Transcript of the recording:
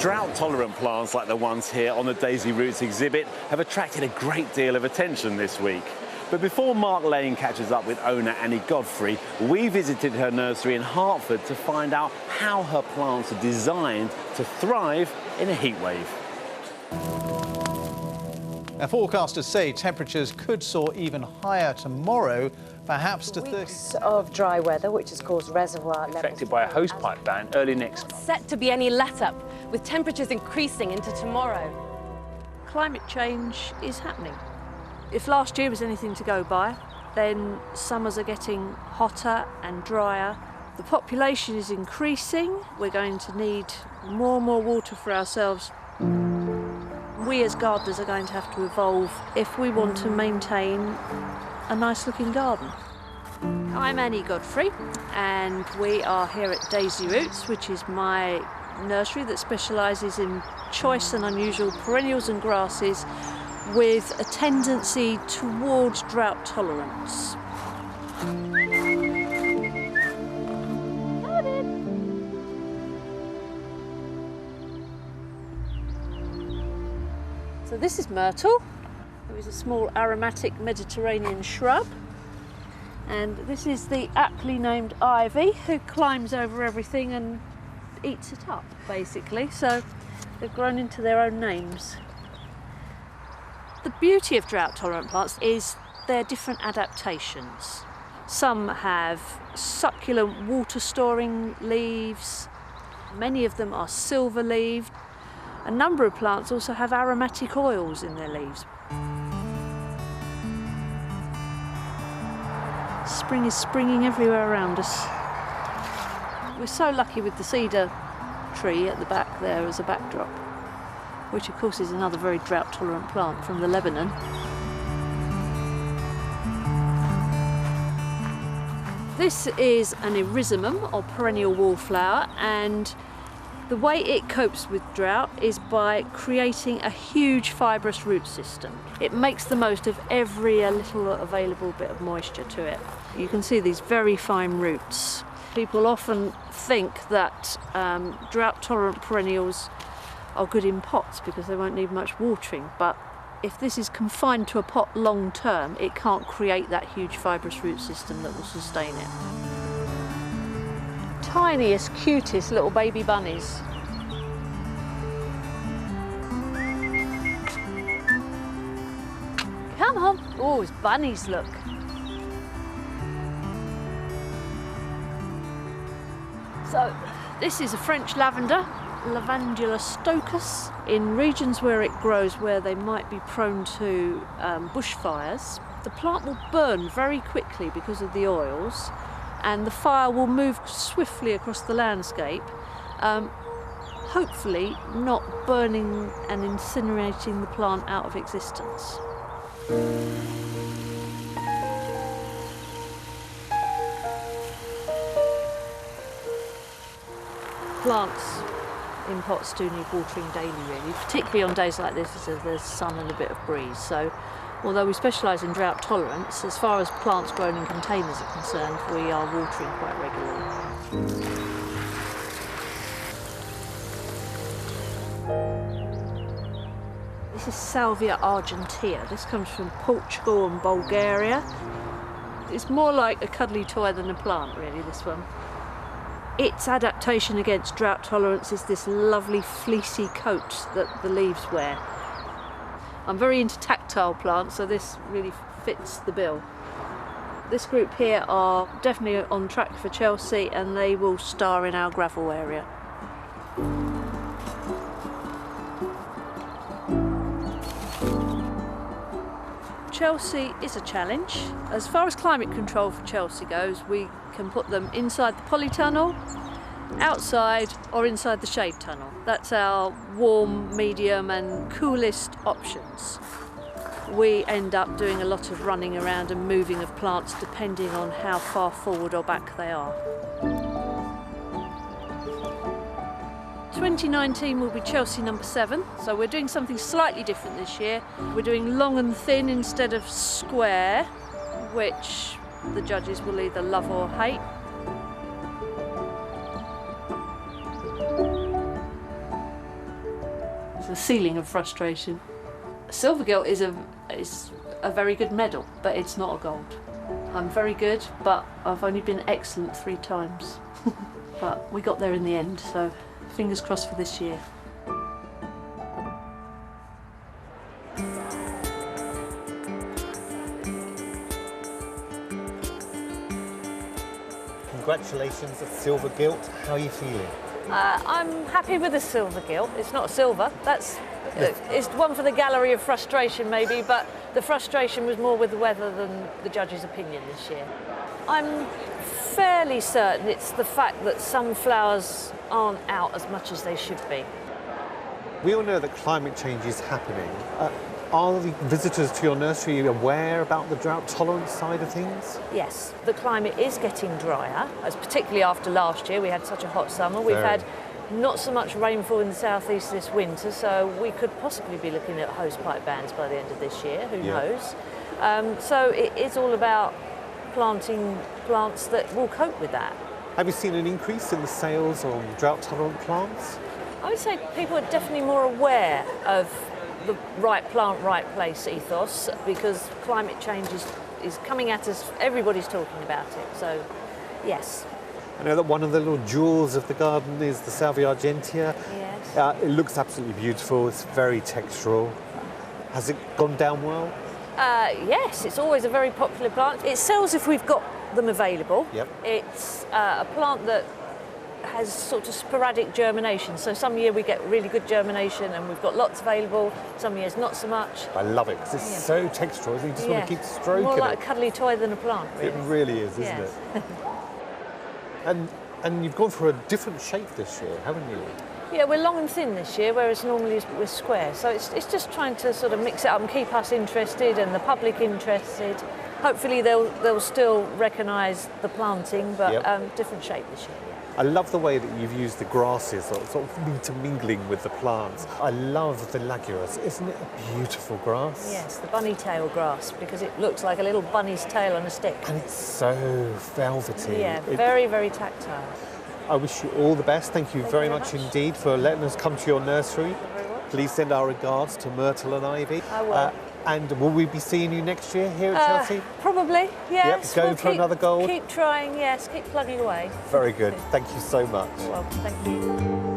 Drought-tolerant plants like the ones here on the Daisy Roots exhibit have attracted a great deal of attention this week. But before Mark Lane catches up with owner Annie Godfrey, we visited her nursery in Hertford to find out how her plants are designed to thrive in a heat wave. Now, forecasters say temperatures could soar even higher tomorrow, perhaps to 30. Weeks of dry weather, which has caused reservoir levels Affected by a hosepipe ban early next month. Set to be any let-up, with temperatures increasing into tomorrow. Climate change is happening. If last year was anything to go by, then summers are getting hotter and drier. The population is increasing. We're going to need more and more water for ourselves. We as gardeners are going to have to evolve if we want to maintain a nice looking garden. I'm Annie Godfrey and we are here at Daisy Roots, which is my nursery that specialises in choice and unusual perennials and grasses with a tendency towards drought tolerance. So this is myrtle. It was a small aromatic Mediterranean shrub. And this is the aptly named ivy, who climbs over everything and eats it up, basically. So they've grown into their own names. The beauty of drought-tolerant plants is their different adaptations. Some have succulent water-storing leaves. Many of them are silver-leaved. A number of plants also have aromatic oils in their leaves. Spring is springing everywhere around us. We're so lucky with the cedar tree at the back there as a backdrop, which of course is another very drought-tolerant plant from the Lebanon. This is an erysimum, or perennial wallflower, and the way it copes with drought is by creating a huge fibrous root system. It makes the most of every little available bit of moisture to it. You can see these very fine roots. People often think that drought-tolerant perennials are good in pots because they won't need much watering, but if this is confined to a pot long term, it can't create that huge fibrous root system that will sustain it. Tiniest, cutest little baby bunnies. Come on. Oh, it's bunnies, look. So, this is a French lavender, Lavandula stochas. In regions where it grows, where they might be prone to bushfires, the plant will burn very quickly because of the oils, and the fire will move swiftly across the landscape, hopefully not burning and incinerating the plant out of existence. Plants in pots do need watering daily, really, particularly on days like this as there's sun and a bit of breeze. So although we specialise in drought tolerance, as far as plants grown in containers are concerned, we are watering quite regularly. This is Salvia argentea. This comes from Portugal and Bulgaria. It's more like a cuddly toy than a plant, really, this one. Its adaptation against drought tolerance is this lovely fleecy coat that the leaves wear. I'm very into tactile plants, so this really fits the bill. This group here are definitely on track for Chelsea, and they will star in our gravel area. Chelsea is a challenge. As far as climate control for Chelsea goes, we can put them inside the polytunnel, outside, or inside the shade tunnel. That's our warm, medium and coolest options. We end up doing a lot of running around and moving of plants depending on how far forward or back they are. 2019 will be Chelsea number 7, so we're doing something slightly different this year. We're doing long and thin instead of square, which the judges will either love or hate. It's the ceiling of frustration. Silver gilt is a very good medal, but it's not a gold. I'm very good, but I've only been excellent 3 times. But we got there in the end, so fingers crossed for this year. Congratulations, a silver gilt. How are you feeling? I'm happy with the silver gilt. It's not silver. It's one for the gallery of frustration maybe, but the frustration was more with the weather than the judge's opinion this year. I'm fairly certain it's the fact that some flowers aren't out as much as they should be. We all know that climate change is happening. Are the visitors to your nursery aware about the drought tolerance side of things? Yes, the climate is getting drier, as particularly after last year. We had such a hot summer. We've had not so much rainfall in the southeast this winter, so we could possibly be looking at hosepipe bans by the end of this year, who knows. So it is all about planting plants that will cope with that. Have you seen an increase in the sales on drought-tolerant plants? I would say people are definitely more aware of the right plant, right place ethos, because climate change is coming at us. Everybody's talking about it, so yes. I know that one of the little jewels of the garden is the Salvia argentea. Yes. It looks absolutely beautiful. It's very textural. Has it gone down well? Yes, it's always a very popular plant. It sells if we've got them available. Yep. It's a plant that has sort of sporadic germination. So some year we get really good germination and we've got lots available. Some years not so much. I love it because it's so textural. You just want to keep stroking More like it. a cuddly toy than a plant, really. It really is, isn't it? And you've gone for a different shape this year, haven't you? Yeah, we're long and thin this year, whereas normally we're square. So it's just trying to sort of mix it up and keep us interested and the public interested. Hopefully they'll still recognise the planting, but different shape this year. I love the way that you've used the grasses, sort of intermingling with the plants. I love the Laguras. Isn't it a beautiful grass? Yes, the bunny tail grass, because it looks like a little bunny's tail on a stick. And it's so velvety. Yeah, very, very tactile. I wish you all the best. Thank you very much indeed for letting us come to your nursery. Please send our regards to Myrtle and Ivy. I will. And will we be seeing you next year here at Chelsea? Probably, yes. Yep, going for another gold? Keep trying, yes, keep plugging away. Very good. Thank you so much. Well, thank you.